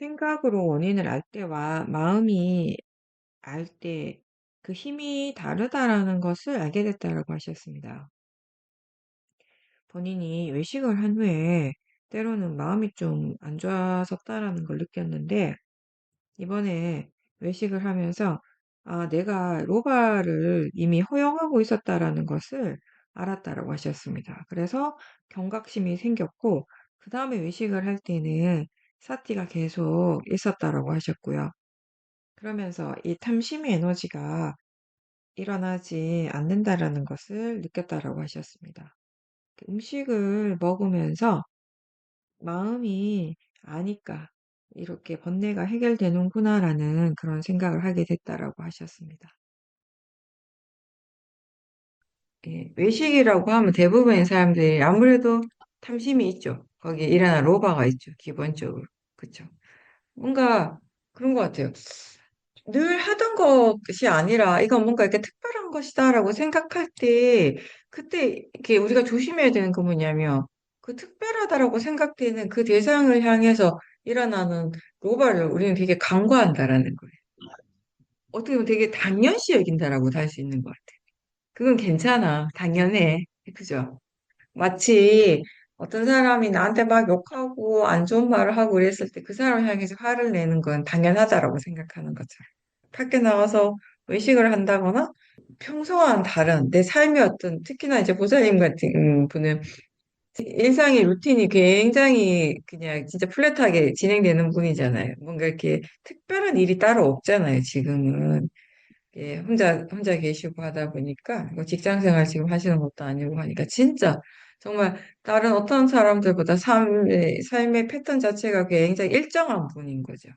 생각으로 원인을 알 때와 마음이 알 때 그 힘이 다르다라는 것을 알게 됐다라고 하셨습니다. 본인이 외식을 한 후에 때로는 마음이 좀 안 좋아졌다라는 걸 느꼈는데 이번에 외식을 하면서 내가 로바를 이미 허용하고 있었다라는 것을 알았다라고 하셨습니다. 그래서 경각심이 생겼고 그다음에 외식을 할 때는 사티가 계속 있었다라고 하셨고요. 그러면서 이 탐심의 에너지가 일어나지 않는다라는 것을 느꼈다라고 하셨습니다. 그 음식을 먹으면서 마음이 아니까 이렇게 번뇌가 해결되는구나라는 그런 생각을 하게 됐다라고 하셨습니다. 예, 외식이라고 하면 대부분의 사람들이 아무래도 탐심이 있죠. 거기에 일어난 로바가 있죠. 기본적으로. 그쵸. 뭔가 그런 것 같아요. 늘 하던 것이 아니라 이건 뭔가 이렇게 특별한 것이다라고 생각할 때 그때 이렇게 우리가 조심해야 되는 건 뭐냐면 그 특별하다라고 생각되는 그 대상을 향해서 일어나는 로바를 우리는 되게 간과한다라는 거예요. 어떻게 보면 되게 당연시 여긴다라고 할 수 있는 것 같아요. 그건 괜찮아. 당연해. 그죠? 마치 어떤 사람이 나한테 막 욕하고 안 좋은 말을 하고 그랬을 때 그 사람을 향해서 화를 내는 건 당연하다라고 생각하는 것처럼. 밖에 나가서 외식을 한다거나 평소와는 다른 내 삶의 어떤 특히나 이제 보살님 같은 분은 일상의 루틴이 굉장히 그냥 진짜 플랫하게 진행되는 분이잖아요. 뭔가 이렇게 특별한 일이 따로 없잖아요, 지금은. 예, 혼자 계시고 하다 보니까, 뭐 직장 생활 지금 하시는 것도 아니고 하니까, 진짜, 정말, 다른 어떤 사람들보다 삶의 패턴 자체가 굉장히 일정한 분인 거죠.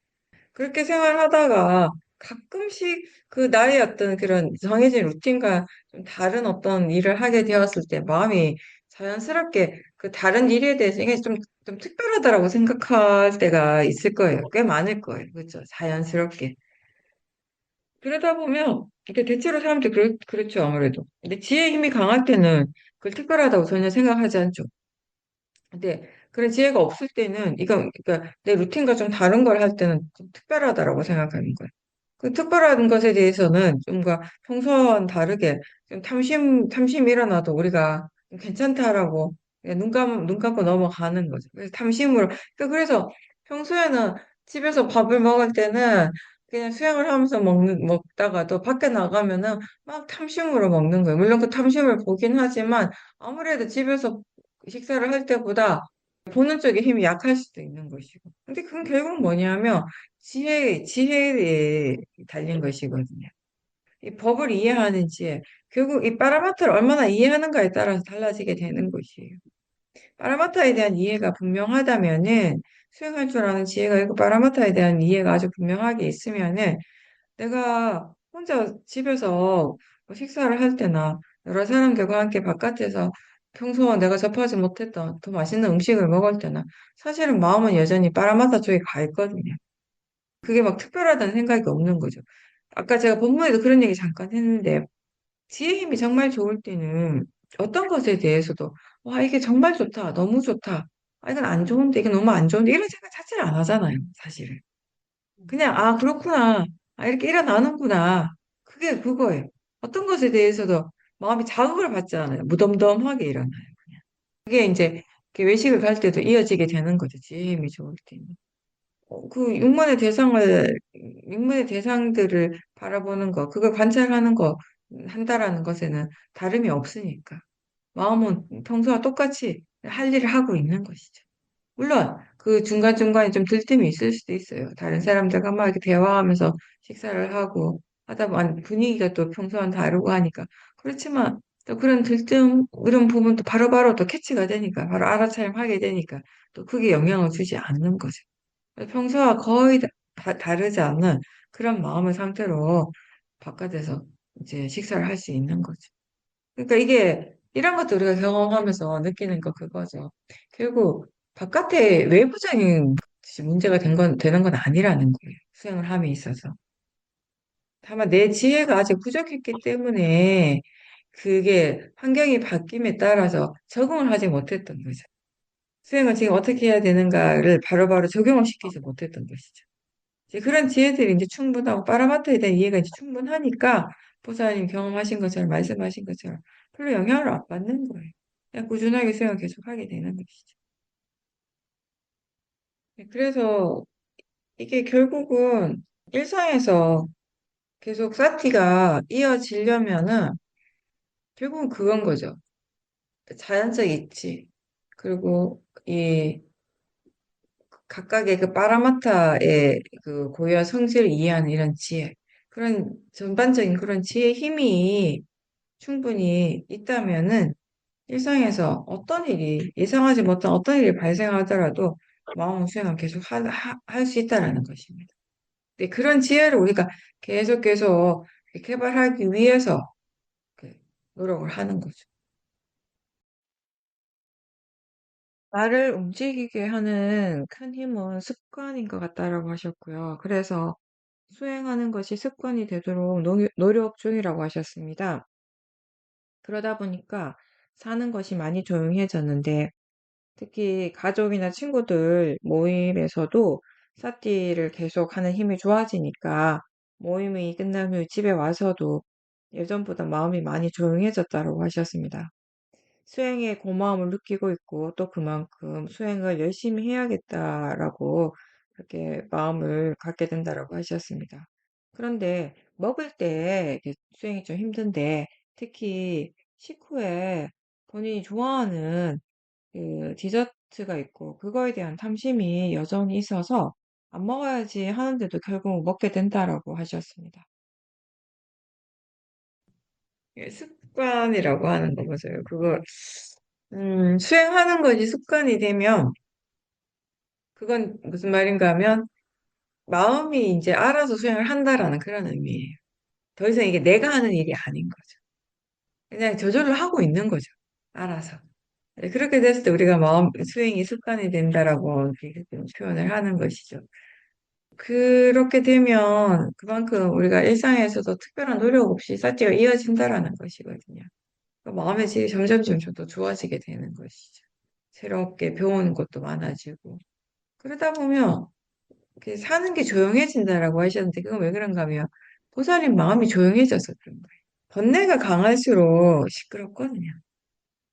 그렇게 생활하다가 가끔씩 그 나의 어떤 그런 정해진 루틴과 좀 다른 어떤 일을 하게 되었을 때 마음이 자연스럽게 그 다른 일에 대해서 이게 좀 특별하다라고 생각할 때가 있을 거예요. 꽤 많을 거예요. 그렇죠? 자연스럽게. 그러다 보면 이게 대체로 사람들이 그렇죠, 아무래도. 근데 지혜의 힘이 강할 때는 그걸 특별하다고 전혀 생각하지 않죠. 근데 그런 지혜가 없을 때는 이거 그러니까 내 루틴과 좀 다른 걸 할 때는 좀 특별하다라고 생각하는 거예요. 그 특별한 것에 대해서는 좀가 평소와는 다르게 좀 탐심이 일어나도 우리가 좀 괜찮다라고 그냥 눈 감고 넘어가는 거죠. 그래서 탐심으로 그래서 평소에는 집에서 밥을 먹을 때는 그냥 수영을 하면서 먹다가도 밖에 나가면은 막 탐심으로 먹는 거예요. 물론 그 탐심을 보긴 하지만 아무래도 집에서 식사를 할 때보다 보는 쪽에 힘이 약할 수도 있는 것이고. 근데 그건 결국 뭐냐면 지혜에 달린 것이거든요. 이 법을 이해하는 지혜. 결국 이 파라마타를 얼마나 이해하는가에 따라서 달라지게 되는 것이에요. 파라마타에 대한 이해가 분명하다면은 수행할 줄 아는 지혜가 있고 파라마타에 대한 이해가 아주 분명하게 있으면은 내가 혼자 집에서 뭐 식사를 할 때나 여러 사람들과 함께 바깥에서 평소와 내가 접하지 못했던 더 맛있는 음식을 먹을 때나 사실은 마음은 여전히 파라마타 쪽에 가 있거든요. 그게 막 특별하다는 생각이 없는 거죠. 아까 제가 본문에도 그런 얘기 잠깐 했는데 지혜 힘이 정말 좋을 때는 어떤 것에 대해서도 와 이게 정말 좋다, 너무 좋다. 이건 안 좋은데 이게 너무 안 좋은데 이런 생각 자체를 안 하잖아요, 사실은. 그냥, 그렇구나. 이렇게 일어나는구나. 그게 그거예요. 어떤 것에 대해서도 마음이 자극을 받지 않아요. 무덤덤하게 일어나요. 그냥. 그게 이제 이렇게 외식을 갈 때도 이어지게 되는 거죠. 지혜힘이 좋을 때는. 그 육문의 대상들을 바라보는 거, 그걸 관찰하는 거, 한다라는 것에는 다름이 없으니까. 마음은 평소와 똑같이 할 일을 하고 있는 것이죠. 물론 그 중간중간에 좀 들뜸이 있을 수도 있어요. 다른 사람들과 막 이렇게 대화하면서 식사를 하고 하다 보면 분위기가 또 평소와는 다르고 하니까. 그렇지만 또 그런 들뜸 이런 부분도 바로바로 또 캐치가 되니까 바로 알아차림하게 되니까 또 크게 영향을 주지 않는 거죠. 평소와 거의 다르지 않는 그런 마음의 상태로 바깥에서 이제 식사를 할 수 있는 거죠. 그러니까 이게 이런 것도 우리가 경험하면서 느끼는 거 그거죠. 결국 바깥에 외부적인 것이 문제가 되는 건 아니라는 거예요. 수행을 함에 있어서. 다만 내 지혜가 아직 부족했기 때문에 그게 환경이 바뀜에 따라서 적응을 하지 못했던 거죠. 수행을 지금 어떻게 해야 되는가를 바로바로 적용을 시키지 못했던 것이죠. 이제 그런 지혜들이 이제 충분하고 파라마트에 대한 이해가 이제 충분하니까 보살님 경험하신 것처럼 말씀하신 것처럼 별로 영향을 안 받는 거예요. 그냥 꾸준하게 수행을 계속 하게 되는 것이죠. 네, 그래서 이게 결국은 일상에서 계속 사티가 이어지려면은 결국은 그건 거죠. 자연적 이치. 그리고 이 각각의 그 파라마타의 그 고유한 성질을 이해하는 이런 지혜. 그런 전반적인 그런 지혜 힘이 충분히 있다면은 일상에서 어떤 일이 예상하지 못한 어떤 일이 발생하더라도 마음 수행은 계속 할 수 있다라는 것입니다. 근데 그런 지혜를 우리가 계속 개발하기 위해서 그 노력을 하는 거죠. 나를 움직이게 하는 큰 힘은 습관인 것 같다라고 하셨고요. 그래서 수행하는 것이 습관이 되도록 노력 중이라고 하셨습니다. 그러다 보니까 사는 것이 많이 조용해졌는데 특히 가족이나 친구들 모임에서도 사띠를 계속 하는 힘이 좋아지니까 모임이 끝난 후 집에 와서도 예전보다 마음이 많이 조용해졌다고 하셨습니다. 수행에 고마움을 느끼고 있고 또 그만큼 수행을 열심히 해야겠다라고 그렇게 마음을 갖게 된다라고 하셨습니다. 그런데 먹을 때 이렇게 수행이 좀 힘든데 특히 식후에 본인이 좋아하는 그 디저트가 있고 그거에 대한 탐심이 여전히 있어서 안 먹어야지 하는데도 결국 먹게 된다라고 하셨습니다. 이게 습관이라고 하는 거 맞아요. 그거 수행하는 것이 습관이 되면 그건 무슨 말인가 하면 마음이 이제 알아서 수행을 한다라는 그런 의미예요. 더 이상 이게 내가 하는 일이 아닌 거죠. 그냥 저절로 하고 있는 거죠. 알아서. 네, 그렇게 됐을 때 우리가 마음 수행이 습관이 된다라고 이렇게 좀 표현을 하는 것이죠. 그렇게 되면 그만큼 우리가 일상에서도 특별한 노력 없이 사티가 이어진다라는 것이거든요. 그러니까 마음의 질이 점점 더 좋아지게 되는 것이죠. 새롭게 배우는 것도 많아지고. 그러다 보면 이렇게 사는 게 조용해진다라고 하셨는데 그건 왜 그런가 하면 보살님 마음이 조용해져서 그런 거예요. 번뇌가 강할수록 시끄럽거든요.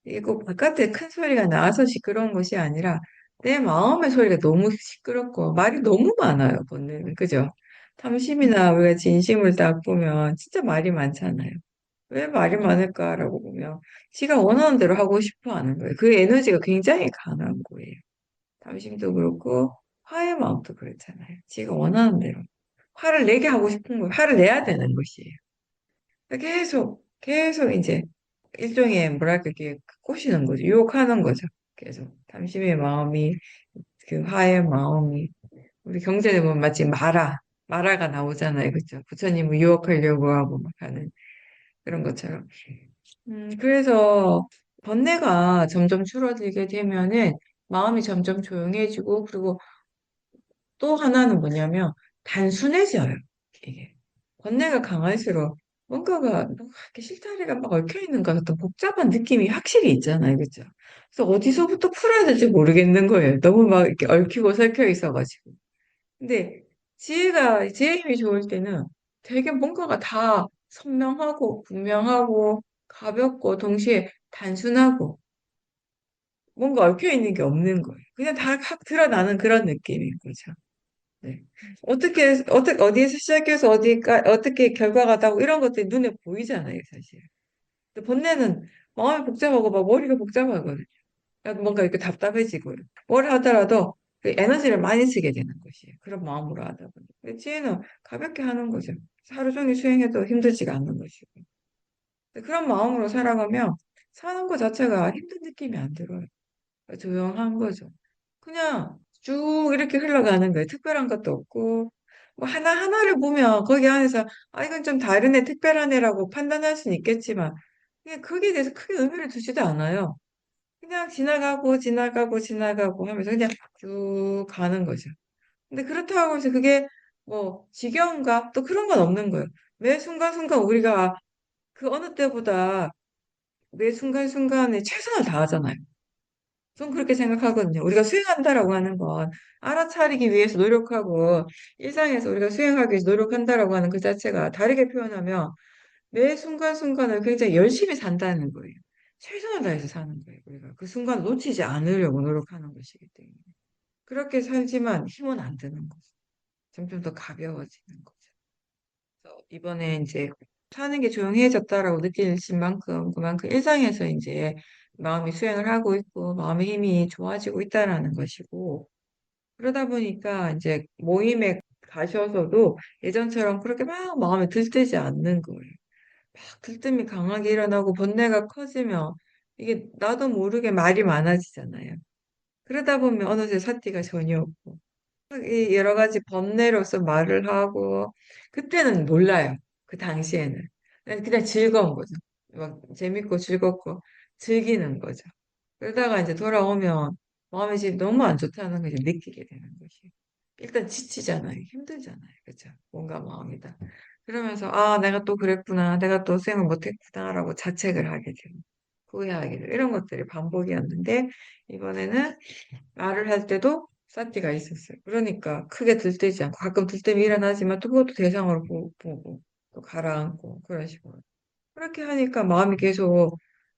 이게 꼭 바깥에 큰 소리가 나서 시끄러운 것이 아니라 내 마음의 소리가 너무 시끄럽고 말이 너무 많아요, 번뇌는. 그죠? 탐심이나 우리가 진심을 딱 보면 진짜 말이 많잖아요. 왜 말이 많을까라고 보면 지가 원하는 대로 하고 싶어 하는 거예요. 그 에너지가 굉장히 강한 거예요. 탐심도 그렇고 화의 마음도 그렇잖아요. 지가 원하는 대로 화를 내게 하고 싶은 거예요. 화를 내야 되는 것이에요. 계속 이제 일종의 뭐랄까 이게 꼬시는 거죠. 유혹하는 거죠. 계속 탐심의 마음이 그 화의 마음이 우리 경전에 보면 마치 마라가 나오잖아요. 그죠? 부처님을 유혹하려고 하고 막 하는 그런 것처럼. 그래서 번뇌가 점점 줄어들게 되면은 마음이 점점 조용해지고 그리고 또 하나는 뭐냐면 단순해져요. 이게 번뇌가 강할수록 뭔가가 이렇게 실타래가 막 얽혀 있는 것 같은 복잡한 느낌이 확실히 있잖아요, 그죠? 그래서 어디서부터 풀어야 될지 모르겠는 거예요. 너무 막 이렇게 얽히고 설켜 있어가지고. 근데 지혜 힘이 좋을 때는 되게 뭔가가 다 선명하고 분명하고 가볍고 동시에 단순하고 뭔가 얽혀 있는 게 없는 거예요. 그냥 다 확 드러나는 그런 느낌인 거죠. 네. 어디에서 시작해서 어떻게 결과가 나고 이런 것들이 눈에 보이잖아요, 사실. 근데 번뇌는 마음이 복잡하고 막 머리가 복잡하거든요. 그러니까 뭔가 이렇게 답답해지고요. 뭘 하더라도 그 에너지를 많이 쓰게 되는 것이에요. 그런 마음으로 하다 보니. 근데 지혜는 가볍게 하는 거죠. 하루 종일 수행해도 힘들지가 않는 것이고. 근데 그런 마음으로 살아가면 사는 것 자체가 힘든 느낌이 안 들어요. 조용한 거죠. 그냥 쭉 이렇게 흘러가는 거예요. 특별한 것도 없고, 뭐 하나하나를 보면 거기 안에서, 아, 이건 좀 다르네, 특별한 애라고 판단할 수는 있겠지만, 그냥 거기에 대해서 크게 의미를 두지도 않아요. 그냥 지나가고 하면서 그냥 쭉 가는 거죠. 근데 그렇다고 해서 그게 뭐 지겨운가? 또 그런 건 없는 거예요. 매 순간순간 우리가 그 어느 때보다 매 순간순간에 최선을 다하잖아요. 전 그렇게 생각하거든요. 우리가 수행한다라고 하는 건 알아차리기 위해서 노력하고 일상에서 우리가 수행하기 위해서 노력한다라고 하는 그 자체가 다르게 표현하면 매 순간순간을 굉장히 열심히 산다는 거예요. 최선을 다해서 사는 거예요. 우리가 그 순간 놓치지 않으려고 노력하는 것이기 때문에. 그렇게 살지만 힘은 안 드는 거죠. 점점 더 가벼워지는 거죠. 그래서 이번에 이제 사는 게 조용해졌다라고 느끼실 만큼 그만큼 일상에서 이제 마음이 수행을 하고 있고 마음의 힘이 좋아지고 있다라는 것이고 그러다 보니까 이제 모임에 가셔서도 예전처럼 그렇게 막 마음에 들뜨지 않는 거예요. 막 들뜸이 강하게 일어나고 번뇌가 커지면 이게 나도 모르게 말이 많아지잖아요. 그러다 보면 어느새 사티가 전혀 없고 이 여러 가지 번뇌로서 말을 하고 그때는 몰라요. 그 당시에는 그냥 즐거운 거죠. 막 재밌고 즐겁고 즐기는 거죠. 그러다가 이제 돌아오면 마음이 지금 너무 안 좋다는 걸 이제 느끼게 되는 것이. 일단 지치잖아요. 힘들잖아요. 그렇죠? 뭔가 마음이다. 그러면서 아 내가 또 그랬구나. 내가 또 수행을 못했구나라고 자책을 하게 되고 후회하게 되고 이런 것들이 반복이었는데 이번에는 말을 할 때도 사티가 있었어요. 그러니까 크게 들뜨지 않고 가끔 들뜸이 일어나지만 또 그것도 대상으로 보고 또 가라앉고 그런 식으로. 그렇게 하니까 마음이 계속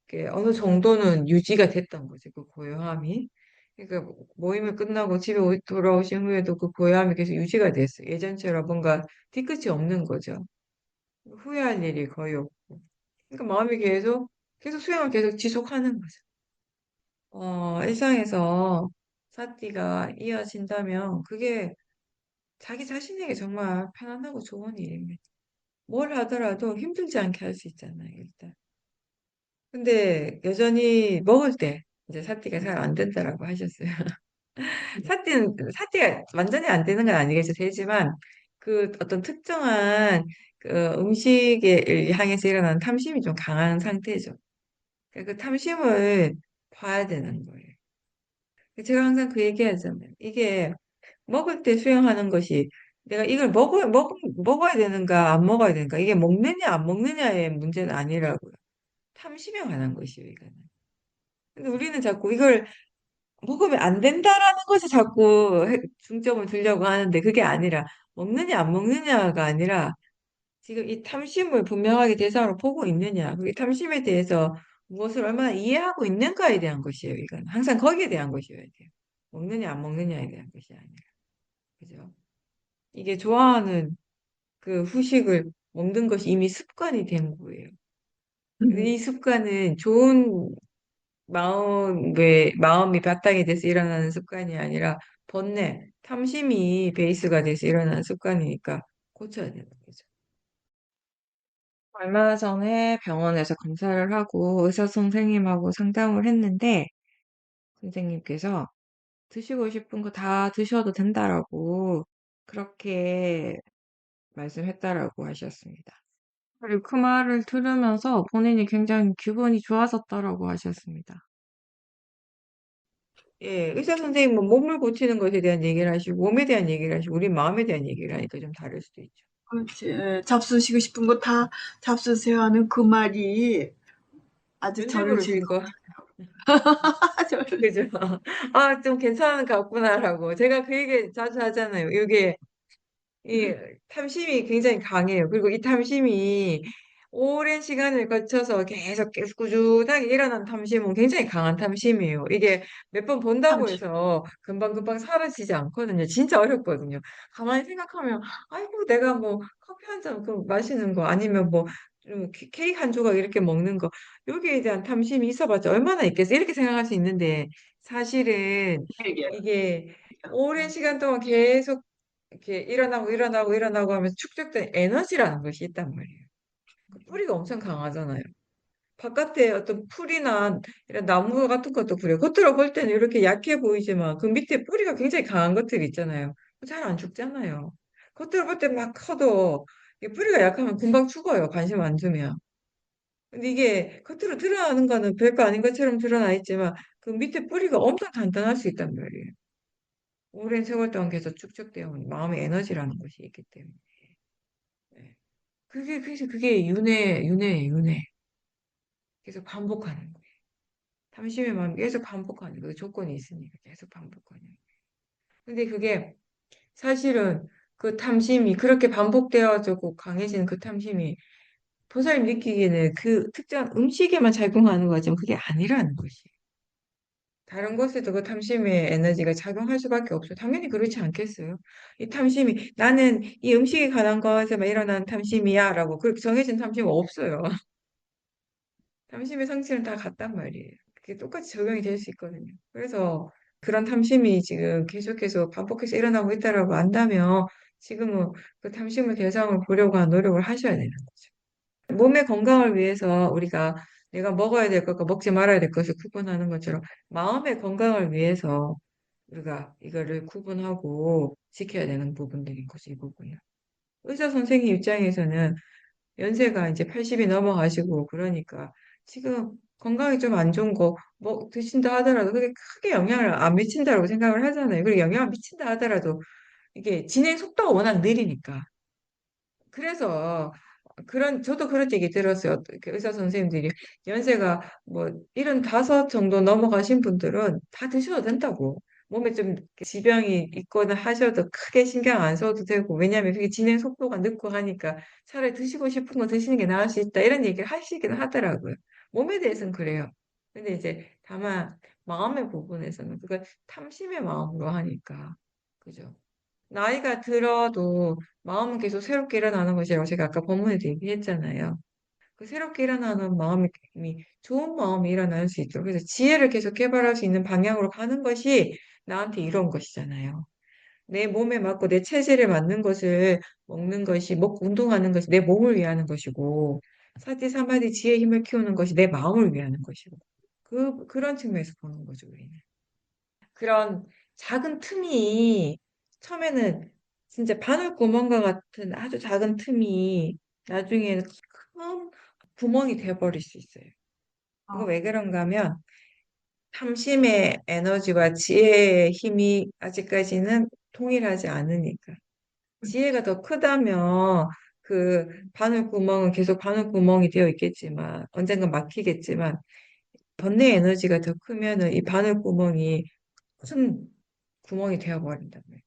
이렇게 어느 정도는 유지가 됐던 거지, 그 고요함이. 그러니까 모임을 끝나고 집에 돌아오신 후에도 그 고요함이 계속 유지가 됐어요. 예전처럼 뭔가 뒤끝이 없는 거죠. 후회할 일이 거의 없고. 그러니까 마음이 계속 수영을 계속 지속하는 거죠. 일상에서 사띠가 이어진다면 그게 자기 자신에게 정말 편안하고 좋은 일입니다. 뭘 하더라도 힘들지 않게 할 수 있잖아요, 일단. 근데 여전히 먹을 때 이제 사띠가 잘 안 된다라고 하셨어요. 사띠가 완전히 안 되는 건 아니겠죠. 되지만 그 어떤 특정한 그 음식에 향해서 일어나는 탐심이 좀 강한 상태죠. 그 탐심을 봐야 되는 거예요. 제가 항상 그 얘기하잖아요. 이게 먹을 때 수영하는 것이 내가 이걸 먹어야 되는가 안 먹어야 되는가 이게 먹느냐 안 먹느냐의 문제는 아니라고요. 탐심에 관한 것이요, 이거는. 근데 우리는 자꾸 이걸 먹으면 안 된다라는 것에 자꾸 중점을 두려고 하는데 그게 아니라 먹느냐 안 먹느냐가 아니라 지금 이 탐심을 분명하게 대상으로 보고 있느냐, 그게 탐심에 대해서 무엇을 얼마나 이해하고 있는가에 대한 것이에요, 이건. 항상 거기에 대한 것이어야 돼요. 먹느냐 안 먹느냐에 대한 것이 아니라. 그죠? 이게 좋아하는 그 후식을 먹는 것이 이미 습관이 된 거예요. 근데 이 습관은 좋은 마음이 바탕이 돼서 일어나는 습관이 아니라 번뇌, 탐심이 베이스가 돼서 일어나는 습관이니까 고쳐야 되는 거죠. 얼마 전에 병원에서 검사를 하고 의사 선생님하고 상담을 했는데 선생님께서 드시고 싶은 거 다 드셔도 된다라고 그렇게 말씀했다라고 하셨습니다. 그리고 그 말을 들으면서 본인이 굉장히 기분이 좋아졌다라고 하셨습니다. 예, 의사 선생님은 몸을 고치는 것에 대한 얘기를 하시고, 몸에 대한 얘기를 하시고, 우리 마음에 대한 얘기를 하니까 좀 다를 수도 있죠. 그렇지. 예, 잡수시고 싶은 거 다 잡수세요 하는 그 말이 아주 저를 면죄부를 준 즐겁게 거. 저를 그죠? 아, 좀 괜찮은 것 같구나라고. 제가 그 얘기 자주 하잖아요. 이게 이 탐심이 굉장히 강해요. 그리고 이 탐심이 오랜 시간을 거쳐서 계속 꾸준하게 일어난 탐심은 굉장히 강한 탐심이에요. 이게 몇 번 본다고 참지. 해서 금방금방 사라지지 않거든요. 진짜 어렵거든요. 가만히 생각하면, 아이고, 내가 뭐 커피 한 잔 마시는 거 아니면 뭐 좀 케이크 한 조각 이렇게 먹는 거, 여기에 대한 탐심이 있어봤자 얼마나 있겠어. 이렇게 생각할 수 있는데 사실은 길게. 이게 오랜 시간 동안 계속 이렇게 일어나고 하면서 축적된 에너지라는 것이 있단 말이에요. 그 뿌리가 엄청 강하잖아요. 바깥에 어떤 풀이나 이런 나무 같은 것도 그래요. 겉으로 볼 때는 이렇게 약해 보이지만 그 밑에 뿌리가 굉장히 강한 것들이 있잖아요. 잘 안 죽잖아요. 겉으로 볼 때 막 커도 이 뿌리가 약하면 금방 죽어요. 관심 안 두면. 근데 이게 겉으로 드러나는 거는 별거 아닌 것처럼 드러나 있지만 그 밑에 뿌리가 엄청 단단할 수 있단 말이에요. 오랜 세월 동안 계속 축적되어 온 마음의 에너지라는 것이 있기 때문에. 네. 그래서 그게 윤회. 계속 반복하는 거예요. 탐심의 마음이 계속 반복하는 그 조건이 있으니까 계속 반복하는. 근데 그게 사실은 그 탐심이 그렇게 반복되어지고 강해지는 그 탐심이 보살님 느끼기에는 그 특정 음식에만 작용하는 거지만 그게 아니라는 것이. 다른 곳에도 그 탐심의 에너지가 작용할 수밖에 없어요. 당연히 그렇지 않겠어요? 이 탐심이 나는 이 음식에 관한 것에만 일어난 탐심이야라고 그렇게 정해진 탐심은 없어요. 탐심의 성질은 다 같단 말이에요. 그게 똑같이 적용이 될 수 있거든요. 그래서 그런 탐심이 지금 계속해서 반복해서 일어나고 있다라고 안다면 지금은 그 탐심을 대상으로 보려고 하는 노력을 하셔야 되는 거죠. 몸의 건강을 위해서 우리가 내가 먹어야 될 것과 먹지 말아야 될 것을 구분하는 것처럼 마음의 건강을 위해서 우리가 이거를 구분하고 지켜야 되는 부분들인 거죠, 이 부분은. 의사 선생님 입장에서는 연세가 이제 80이 넘어가시고 그러니까 지금 건강이 좀 안 좋은 거 뭐 드신다 하더라도 그게 크게 영향을 안 미친다고 생각을 하잖아요. 그리고 영향을 미친다 하더라도 이게 진행 속도가 워낙 느리니까. 그래서 저도 그런 얘기 들었어요. 그 의사 선생님들이 연세가 뭐 75 정도 넘어가신 분들은 다 드셔도 된다고. 몸에 좀 지병이 있거나 하셔도 크게 신경 안 써도 되고, 왜냐하면 그게 진행 속도가 늦고 하니까 차라리 드시고 싶은 거 드시는 게 나을 수 있다. 이런 얘기를 하시긴 하더라고요. 몸에 대해서는 그래요. 근데 이제 다만 마음의 부분에서는 그걸 탐심의 마음으로 하니까. 그죠? 나이가 들어도 마음은 계속 새롭게 일어나는 것이라고 제가 아까 본문에도 얘기했잖아요. 그 새롭게 일어나는 마음이 좋은 마음이 일어날 수 있도록 그래서 지혜를 계속 개발할 수 있는 방향으로 가는 것이 나한테 이런 것이잖아요. 내 몸에 맞고 내 체질에 맞는 것을 먹는 것이 먹고 운동하는 것이 내 몸을 위하는 것이고 사티 사마디 지혜 힘을 키우는 것이 내 마음을 위하는 것이고 그런 측면에서 보는 거죠, 우리는. 그런 작은 틈이 처음에는 진짜 바늘구멍과 같은 아주 작은 틈이 나중에는 큰 구멍이 돼버릴 수 있어요. 이거 아, 왜 그런가 하면 탐심의 에너지와 지혜의 힘이 아직까지는 통일하지 않으니까. 지혜가 더 크다면 그 바늘구멍은 계속 바늘구멍이 되어 있겠지만 언젠가 막히겠지만 번뇌 에너지가 더 크면은 이 바늘구멍이 큰 구멍이 되어버린다고요.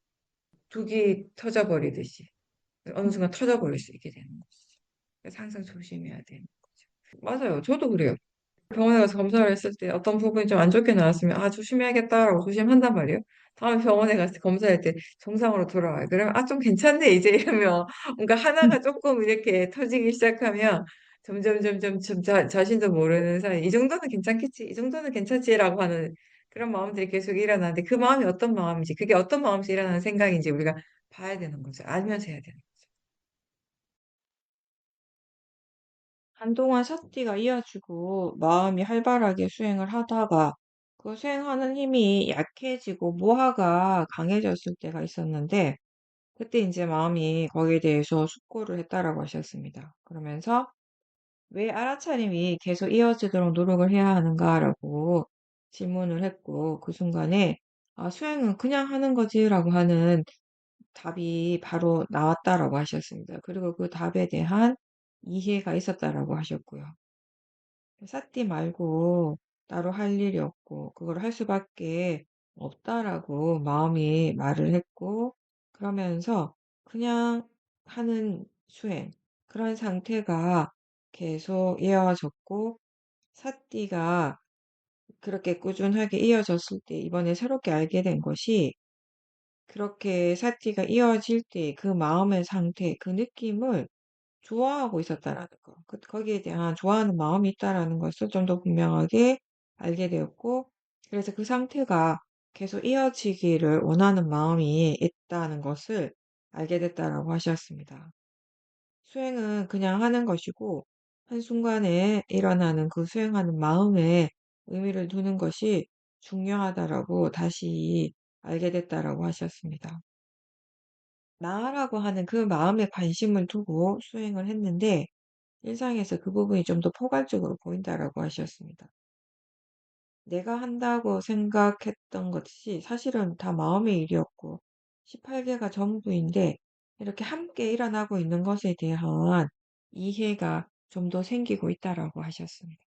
독이 터져버리듯이 어느 순간 터져버릴 수 있게 되는 거죠. 그래서 항상 조심해야 되는 거죠. 맞아요. 저도 그래요. 병원에 가서 검사를 했을 때 어떤 부분이 좀 안 좋게 나왔으면 아 조심해야겠다라고 조심한단 말이에요. 다음에 병원에 가서 검사할 때 정상으로 돌아와요. 그러면 아 좀 괜찮네 이제 이러면 뭔가 하나가 조금 이렇게 터지기 시작하면 점점 자신도 모르는 사이 이 정도는 괜찮겠지 이 정도는 괜찮지라고 하는 그런 마음들이 계속 일어나는데 그 마음이 어떤 마음인지 그게 어떤 마음에서 일어나는 생각인지 우리가 봐야 되는 거죠. 알면서 해야 되는 거죠. 한동안 삿띠가 이어지고 마음이 활발하게 수행을 하다가 그 수행하는 힘이 약해지고 모하가 강해졌을 때가 있었는데 그때 이제 마음이 거기에 대해서 숙고를 했다라고 하셨습니다. 그러면서 왜 알아차림이 계속 이어지도록 노력을 해야 하는가라고 질문을 했고 그 순간에 아, 수행은 그냥 하는 거지라고 하는 답이 바로 나왔다라고 하셨습니다. 그리고 그 답에 대한 이해가 있었다라고 하셨고요. 사띠 말고 따로 할 일이 없고 그걸 할 수밖에 없다라고 마음이 말을 했고 그러면서 그냥 하는 수행 그런 상태가 계속 이어졌고 사띠가 그렇게 꾸준하게 이어졌을 때 이번에 새롭게 알게 된 것이 그렇게 사띠가 이어질 때 그 마음의 상태, 그 느낌을 좋아하고 있었다라는 거. 거기에 대한 좋아하는 마음이 있다라는 것을 좀 더 분명하게 알게 되었고, 그래서 그 상태가 계속 이어지기를 원하는 마음이 있다는 것을 알게 됐다라고 하셨습니다. 수행은 그냥 하는 것이고, 한순간에 일어나는 그 수행하는 마음에 의미를 두는 것이 중요하다라고 다시 알게 됐다라고 하셨습니다. 나라고 하는 그 마음에 관심을 두고 수행을 했는데, 일상에서 그 부분이 좀 더 포괄적으로 보인다라고 하셨습니다. 내가 한다고 생각했던 것이 사실은 다 마음의 일이었고 18개가 전부인데 이렇게 함께 일어나고 있는 것에 대한 이해가 좀 더 생기고 있다라고 하셨습니다.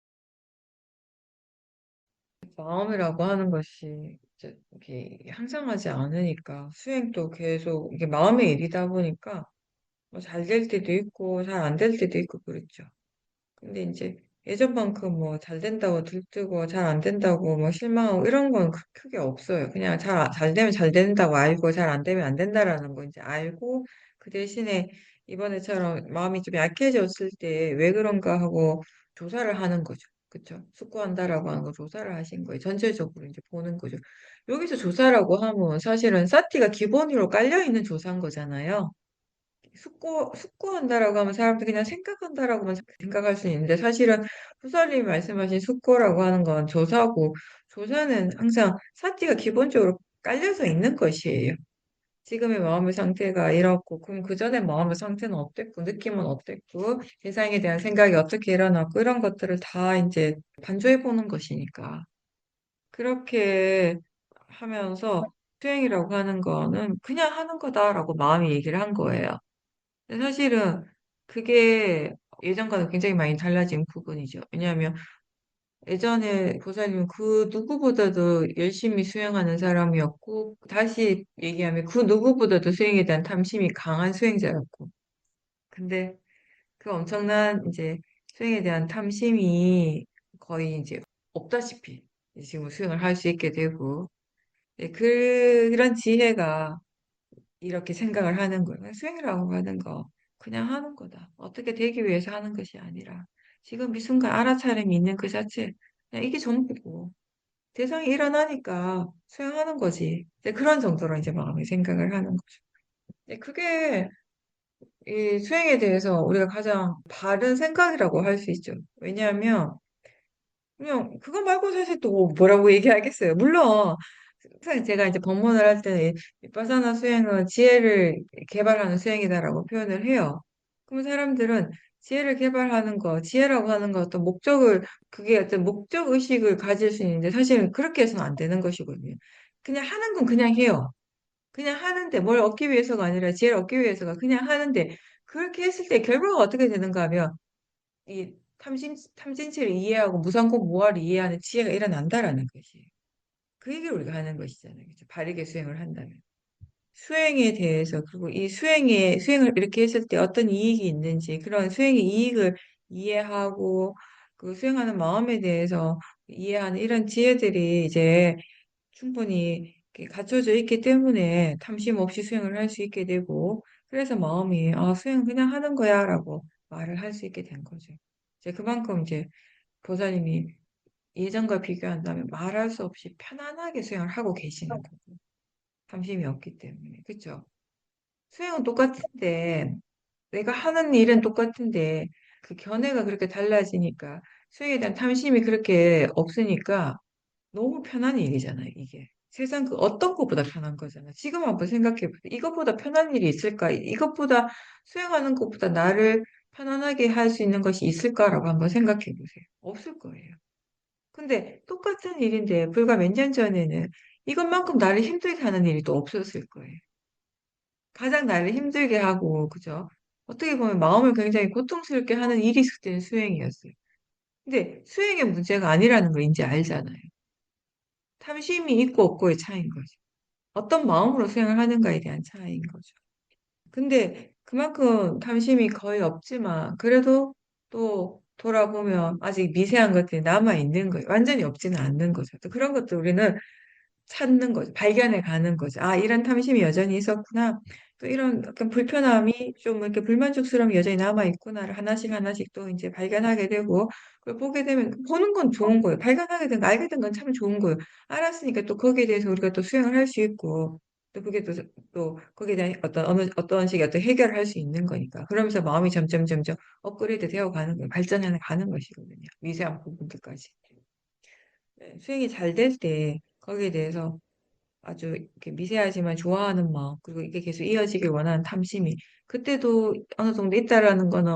마음이라고 하는 것이 이제 이게 향상하지 않으니까 수행도 계속 이게 마음의 일이다 보니까 뭐 잘 될 때도 있고 잘 안 될 때도 있고 그렇죠. 근데 이제 예전만큼 뭐 잘 된다고 들뜨고 잘 안 된다고 뭐 실망하고 이런 건 크게 없어요. 그냥 잘 되면 잘 된다고 알고 잘 안 되면 안 된다라는 거 이제 알고 그 대신에 이번에처럼 마음이 좀 약해졌을 때 왜 그런가 하고 조사를 하는 거죠. 그쵸? 숙고한다라고 하는 거 조사를 하신 거예요. 전체적으로 이제 보는 거죠. 여기서 조사라고 하면 사실은 사티가 기본으로 깔려 있는 조사인 거잖아요. 숙고한다라고 하면 사람들이 그냥 생각한다라고만 생각할 수 있는데 사실은 후설님이 말씀하신 숙고라고 하는 건 조사고 조사는 항상 사티가 기본적으로 깔려서 있는 것이에요. 지금의 마음의 상태가 이렇고 그럼 그 전에 마음의 상태는 어땠고 느낌은 어땠고 세상에 대한 생각이 어떻게 일어났고 이런 것들을 다 이제 반조해 보는 것이니까 그렇게 하면서 수행이라고 하는 거는 그냥 하는 거다라고 마음이 얘기를 한 거예요. 근데 사실은 그게 예전과는 굉장히 많이 달라진 부분이죠. 왜냐하면 예전에 보살님은 그 누구보다도 열심히 수행하는 사람이었고, 다시 얘기하면 그 누구보다도 수행에 대한 탐심이 강한 수행자였고, 근데 그 엄청난 이제 수행에 대한 탐심이 거의 이제 없다시피 이제 지금 수행을 할 수 있게 되고, 네, 그런 지혜가 이렇게 생각을 하는 거예요. 그냥 수행이라고 하는 거 그냥 하는 거다. 어떻게 되기 위해서 하는 것이 아니라 지금 이 순간 알아차림이 있는 그 자체 그냥 이게 전부고 대상이 일어나니까 수행하는 거지. 이제 그런 정도로 이제 마음의 생각을 하는 거죠. 이제 그게 이 수행에 대해서 우리가 가장 바른 생각이라고 할 수 있죠. 왜냐하면 그냥 그거 말고 사실 또 뭐라고 얘기하겠어요. 물론 항상 제가 이제 법문을 할 때는 위파사나 수행은 지혜를 개발하는 수행이다라고 표현을 해요. 그럼 사람들은 지혜를 개발하는 거, 지혜라고 하는 거 어떤 목적을 그게 어떤 목적 의식을 가질 수 있는데 사실은 그렇게 해서는 안 되는 것이거든요. 그냥 하는 건 그냥 해요. 그냥 하는데 뭘 얻기 위해서가 아니라 지혜를 얻기 위해서가 그냥 하는데 그렇게 했을 때 결과가 어떻게 되는가 하면 이 탐진치를 이해하고 무상고 무아를 이해하는 지혜가 일어난다라는 것이. 그 얘기를 우리가 하는 것이잖아요. 그죠? 바르게 수행을 한다면. 수행에 대해서, 그리고 이 수행을 이렇게 했을 때 어떤 이익이 있는지, 그런 수행의 이익을 이해하고, 그 수행하는 마음에 대해서 이해하는 이런 지혜들이 이제 충분히 이렇게 갖춰져 있기 때문에 탐심 없이 수행을 할 수 있게 되고, 그래서 마음이, 아, 수행 그냥 하는 거야, 라고 말을 할 수 있게 된 거죠. 이제 그만큼 이제 보살님이 예전과 비교한다면 말할 수 없이 편안하게 수행을 하고 계시는 거고, 탐심이 없기 때문에. 그쵸? 수행은 똑같은데, 내가 하는 일은 똑같은데, 그 견해가 그렇게 달라지니까, 수행에 대한 탐심이 그렇게 없으니까, 너무 편한 일이잖아요, 이게. 세상 그 어떤 것보다 편한 거잖아. 지금 한번 생각해 보세요. 이것보다 편한 일이 있을까? 이것보다 수행하는 것보다 나를 편안하게 할 수 있는 것이 있을까라고 한번 생각해 보세요. 없을 거예요. 근데 똑같은 일인데 불과 몇 년 전에는 이것만큼 나를 힘들게 하는 일이 또 없었을 거예요. 가장 나를 힘들게 하고, 그죠? 어떻게 보면 마음을 굉장히 고통스럽게 하는 일이 있을 때는 수행이었어요. 근데 수행의 문제가 아니라는 걸 이제 알잖아요. 탐심이 있고 없고의 차이인 거죠. 어떤 마음으로 수행을 하는가에 대한 차이인 거죠. 근데 그만큼 탐심이 거의 없지만 그래도 또 돌아보면 아직 미세한 것들이 남아 있는 거예요. 완전히 없지는 않는 거죠. 또 그런 것도 우리는 찾는 거죠. 발견해 가는 거죠. 아, 이런 탐심이 여전히 있었구나. 또 이런 약간 불편함이 좀 이렇게 불만족스러움이 여전히 남아 있구나를 하나씩 하나씩 또 이제 발견하게 되고 그걸 보게 되면 보는 건 좋은 거예요. 발견하게 된 거, 알게 된 건 참 좋은 거예요. 알았으니까 또 거기에 대해서 우리가 또 수행을 할 수 있고 또 그게 또 거기에 대한 어떤 식의 어떤 해결을 할 수 있는 거니까. 그러면서 마음이 점점 업그레이드 되어 가는 거예요. 발전해 가는 것이거든요. 미세한 부분들까지. 네, 수행이 잘 될 때 거기에 대해서 아주 이렇게 미세하지만 좋아하는 마음, 그리고 이게 계속 이어지길 원하는 탐심이 그때도 어느 정도 있다라는 거는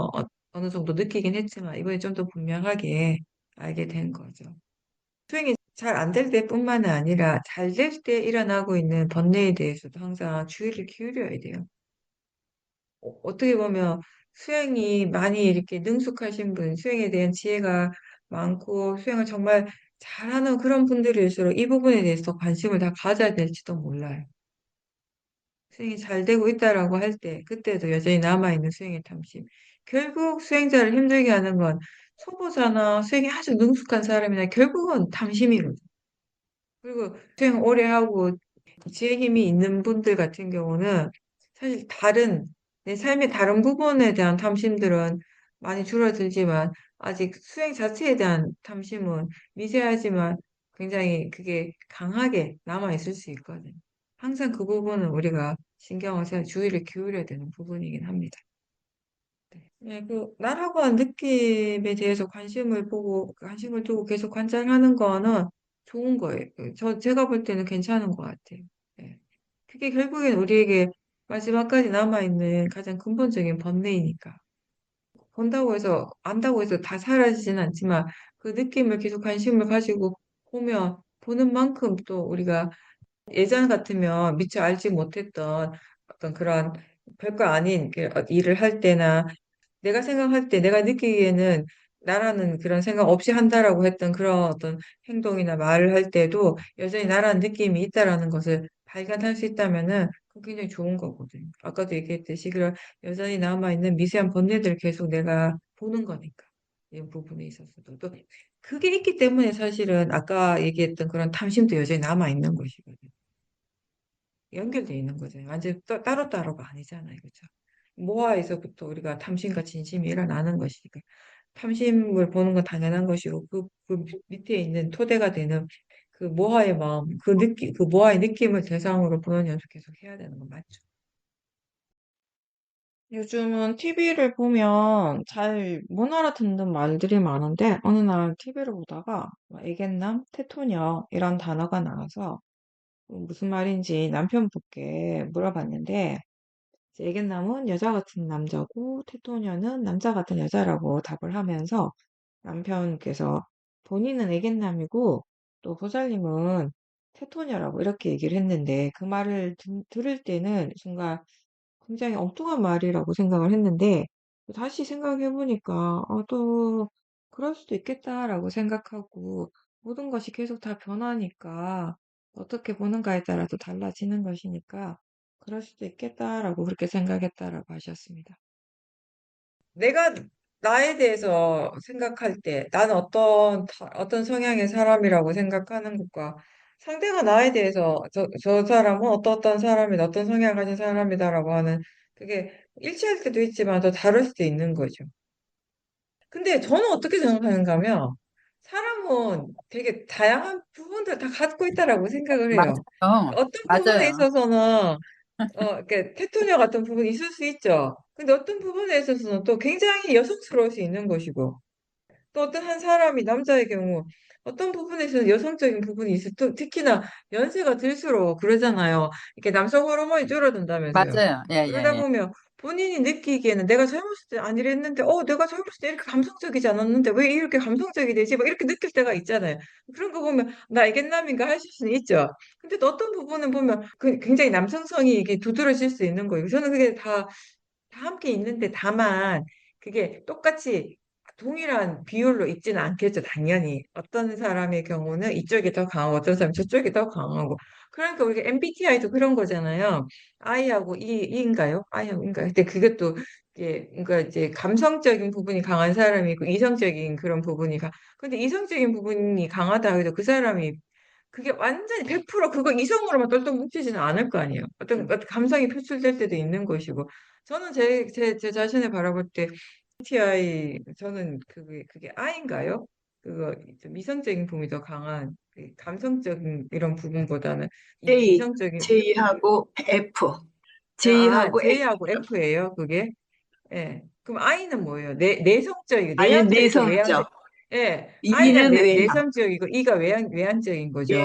느 정도 느끼긴 했지만 이번에 좀 더 분명하게 알게 된 거죠. 수행이 잘 안 될 때뿐만 아니라 잘 될 때 일어나고 있는 번뇌에 대해서도 항상 주의를 기울여야 돼요. 어떻게 보면 수행이 많이 이렇게 능숙하신 분, 수행에 대한 지혜가 많고 수행을 정말 잘하는 그런 분들일수록 이 부분에 대해서 더 관심을 다 가져야 될지도 몰라요. 수행이 잘 되고 있다라고 할 때, 그때도 여전히 남아있는 수행의 탐심. 결국 수행자를 힘들게 하는 건 초보자나 수행이 아주 능숙한 사람이나 결국은 탐심이거든. 그리고 수행 오래 하고 지혜 힘이 있는 분들 같은 경우는 사실 내 삶의 다른 부분에 대한 탐심들은 많이 줄어들지만 아직 수행 자체에 대한 탐심은 미세하지만 굉장히 그게 강하게 남아있을 수 있거든. 항상 그 부분은 우리가 신경을 써야 주의를 기울여야 되는 부분이긴 합니다. 네, 나라고 한 느낌에 대해서 관심을 두고 계속 관찰하는 거는 좋은 거예요. 제가 볼 때는 괜찮은 것 같아요. 네. 그게 결국엔 우리에게 마지막까지 남아있는 가장 근본적인 번뇌이니까. 안다고 해서 다 사라지진 않지만 그 느낌을 계속 관심을 가지고 보는 만큼 또 우리가 예전 같으면 미처 알지 못했던 어떤 그런 별거 아닌 그 일을 할 때나 내가 생각할 때 내가 느끼기에는 나라는 그런 생각 없이 한다라고 했던 그런 어떤 행동이나 말을 할 때도 여전히 나라는 느낌이 있다라는 것을 발견할 수 있다면은 그거 굉장히 좋은 거거든. 아까도 얘기했듯이 그런 여전히 남아있는 미세한 번뇌들을 계속 내가 보는 거니까. 이 부분에 있어서도. 또 그게 있기 때문에 사실은 아까 얘기했던 그런 탐심도 여전히 남아있는 것이거든. 연결돼 있는 거잖아요. 완전 따로따로가 아니잖아요. 그죠? 모아에서부터 우리가 탐심과 진심이 일어나는 것이니까. 탐심을 보는 건 당연한 것이고, 그 밑에 있는 토대가 되는 그 모아의 마음, 그 모아의 느낌을 대상으로 보는 연습 계속 해야 되는 건 맞죠. 요즘은 TV를 보면 잘 못 알아듣는 말들이 많은데, 어느 날 TV를 보다가 애견남, 테토녀 이런 단어가 나와서 무슨 말인지 남편분께 물어봤는데, 애견남은 여자 같은 남자고 테토녀는 남자 같은 여자라고 답을 하면서 남편께서 본인은 애견남이고 또 보살님은 테토녀라고 이렇게 얘기를 했는데 그 말을 들을 때는 순간 굉장히 엉뚱한 말이라고 생각을 했는데 다시 생각해 보니까 또 그럴 수도 있겠다라고 생각하고 모든 것이 계속 다 변하니까 어떻게 보는가에 따라 또 달라지는 것이니까 그럴 수도 있겠다라고 그렇게 생각했다라고 하셨습니다. 내가 나에 대해서 생각할 때, 나는 어떤 성향의 사람이라고 생각하는 것과 상대가 나에 대해서 저 사람은 어떤 사람이다, 어떤 성향을 가진 사람이다라고 하는 그게 일치할 때도 있지만 더 다를 수도 있는 거죠. 근데 저는 어떻게 생각하는가 하면 사람은 되게 다양한 부분들 다 갖고 있다라고 생각을 해요. 맞아요. 어떤 부분에 맞아요. 있어서는 이렇게 테토니아 같은 부분이 있을 수 있죠. 근데 어떤 부분에 있어서는 또 굉장히 여성스러울 수 있는 것이고, 또 어떤 한 사람이 남자의 경우 어떤 부분에서는 여성적인 부분이 있을 또 특히나 연세가 들수록 그러잖아요. 이렇게 남성 호르몬이 줄어든다면서요. 맞아요. 예, 예, 그러다 예. 보면 본인이 느끼기에는 내가 젊었을 때 안 이랬는데, 내가 젊었을 때 이렇게 감성적이지 않았는데 왜 이렇게 감성적이 되지? 막 이렇게 느낄 때가 있잖아요. 그런 거 보면 나 애견남인가 하실 수는 있죠. 근데 또 어떤 부분은 보면 굉장히 남성성이 이게 두드러질 수 있는 거예요. 저는 그게 다 함께 있는데 다만 그게 똑같이 동일한 비율로 있지는 않겠죠, 당연히. 어떤 사람의 경우는 이쪽이 더 강하고 어떤 사람은 저쪽이 더 강하고. 그러니까 우리가 MBTI도 그런 거잖아요. I하고 E인가요? I하고 E인가요? 근데 그것도 그러니까 이제 감성적인 부분이 강한 사람이 있고 이성적인 그런 근데 이성적인 부분이 강하다 해도 그 사람이 그게 완전히 100% 그거 이성으로만 똘똘 뭉치지는 않을 거 아니에요. 어떤 감성이 표출될 때도 있는 것이고. 저는 제 자신을 바라볼 때 MBTI 저는 그게 I인가요? 그거 좀 이성적인 부분이 더 강한 감성적인 이런 부분보다는 J, 이성적인 J하고 F. J하고 F. J하고 F예요, 그게. 예. 그럼 I는 뭐예요? 아예 내향적이고 외향적. 내성적. 예. I는 E는 외향. 내성적이고 E가 외향적인 외향. 거죠.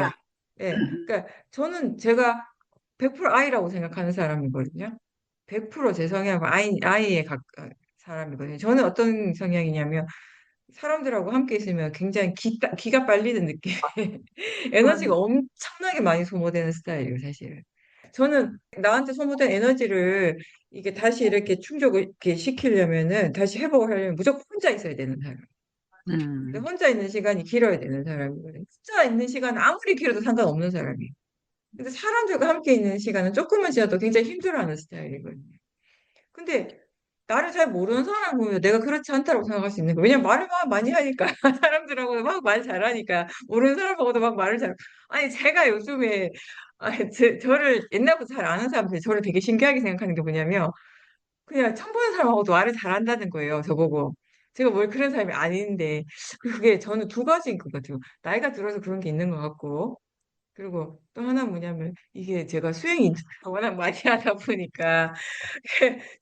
예. 그러니까 저는 제가 100% I라고 생각하는 사람이거든요. 100%제 성향은 I에 가까운 사람이거든요. 저는 어떤 성향이냐면 사람들하고 함께 있으면 굉장히 기가 빨리는 느낌. 에너지가 음, 엄청나게 많이 소모되는 스타일이에요, 사실. 저는 나한테 소모된 에너지를 이게 다시 이렇게 충족을 이렇게 시키려면은 다시 회복을 하려면 무조건 혼자 있어야 되는 사람. 근데 음, 혼자 있는 시간이 길어야 되는 사람이거든요. 혼자 있는 시간은 아무리 길어도 상관없는 사람이에요. 근데 사람들과 함께 있는 시간은 조금만 지나도 굉장히 힘들어하는 스타일이거든요. 근데 나를 잘 모르는 사람 보면 내가 그렇지 않다고 생각할 수 있는 거예요. 왜냐면 말을 막 많이 하니까 사람들하고 막 말 잘하니까 모르는 사람하고도 막 말을 잘 아니 제가 요즘에 아니, 저를 옛날부터 잘 아는 사람들이 저를 되게 신기하게 생각하는 게 뭐냐면 그냥 처음 보는 사람하고도 말을 잘한다는 거예요. 저보고. 제가 뭘 그런 사람이 아닌데 그게 저는 두 가지인 것 같아요. 나이가 들어서 그런 게 있는 것 같고 그리고 또 하나 뭐냐면 이게 제가 수행 인터뷰를 워낙 많이 하다 보니까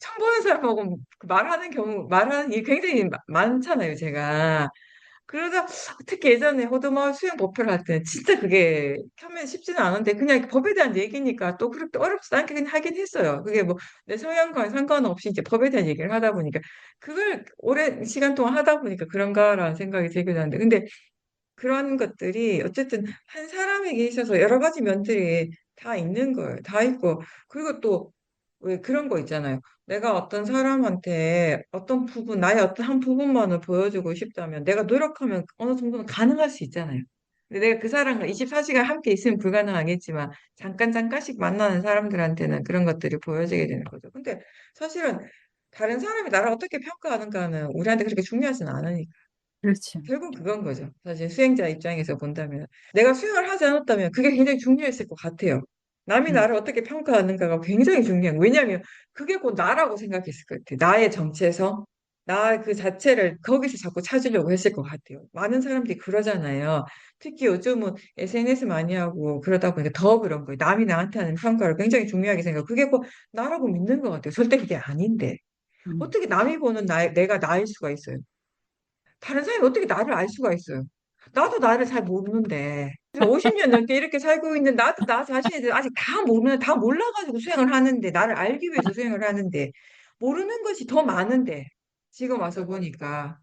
처음 보는 사람하고 그 말하는 경우 말하는 게 굉장히 많잖아요, 제가. 그러다 특히 예전에 호두마을 수행 법회를 할 때는 진짜 그게 처음에 쉽지는 않은데 그냥 법에 대한 얘기니까 또 그렇게 어렵지 않게 그냥 하긴 했어요. 그게 뭐 내 성향과는 상관없이 이제 법에 대한 얘기를 하다 보니까 그걸 오랜 시간 동안 하다 보니까 그런가라는 생각이 들기도 하는데 근데 그런 것들이 어쨌든 한 사람에게 있어서 여러 가지 면들이 다 있는 거예요. 다 있고 그리고 또 왜 그런 거 있잖아요. 내가 어떤 사람한테 어떤 부분, 나의 어떤 한 부분만을 보여주고 싶다면 내가 노력하면 어느 정도는 가능할 수 있잖아요. 근데 내가 그 사람과 24시간 함께 있으면 불가능하겠지만 잠깐 잠깐씩 만나는 사람들한테는 그런 것들이 보여지게 되는 거죠. 근데 사실은 다른 사람이 나를 어떻게 평가하는가는 우리한테 그렇게 중요하진 않으니까. 그렇지. 결국 그건 거죠. 사실 수행자 입장에서 본다면 내가 수행을 하지 않았다면 그게 굉장히 중요했을 것 같아요. 남이 음, 나를 어떻게 평가하는가가 굉장히 중요한 거예요. 왜냐하면 그게 곧 나라고 생각했을 것 같아요. 나의 정체성, 나 그 자체를 거기서 자꾸 찾으려고 했을 것 같아요. 많은 사람들이 그러잖아요. 특히 요즘은 SNS 많이 하고 그러다 보니까 더 그런 거예요. 남이 나한테 하는 평가를 굉장히 중요하게 생각하고 그게 꼭 나라고 믿는 것 같아요. 절대 그게 아닌데. 음, 어떻게 남이 보는 내가 나일 수가 있어요. 다른 사람이 어떻게 나를 알 수가 있어요? 나도 나를 잘 모르는데. 50년 넘게 이렇게 살고 있는 나도 나 자신에 대해서 아직 다 몰라가지고 수행을 하는데, 나를 알기 위해서 수행을 하는데, 모르는 것이 더 많은데, 지금 와서 보니까,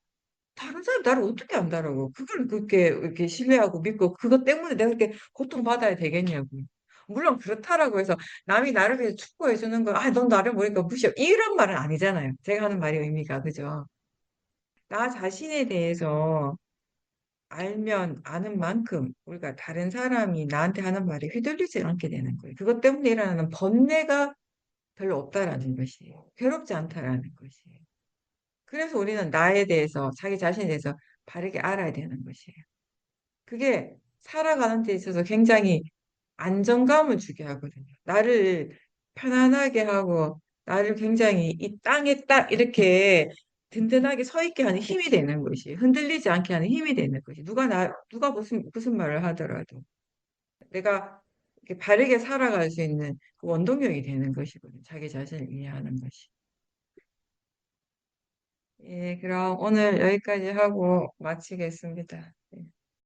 다른 사람이 나를 어떻게 안다라고. 그걸 그렇게 이렇게 신뢰하고 믿고, 그것 때문에 내가 그렇게 고통받아야 되겠냐고. 물론 그렇다라고 해서 남이 나를 위해서 축복해 주는 거, 넌 나를 모르니까 무시해. 이런 말은 아니잖아요. 제가 하는 말의 의미가, 그죠? 나 자신에 대해서 알면 아는 만큼 우리가 다른 사람이 나한테 하는 말에 휘둘리지 않게 되는 거예요. 그것 때문에 일어나는 번뇌가 별로 없다라는 것이에요. 괴롭지 않다라는 것이에요. 그래서 우리는 나에 대해서, 자기 자신에 대해서 바르게 알아야 되는 것이에요. 그게 살아가는 데 있어서 굉장히 안정감을 주게 하거든요. 나를 편안하게 하고, 나를 굉장히 이 땅에 딱 이렇게 든든하게 서 있게 하는 힘이 되는 것이, 흔들리지 않게 하는 힘이 되는 것이, 누가 무슨 말을 하더라도 내가 이렇게 바르게 살아갈 수 있는 그 원동력이 되는 것이거든요. 자기 자신을 이해하는 것이. 예, 그럼 오늘 여기까지 하고 마치겠습니다. 예.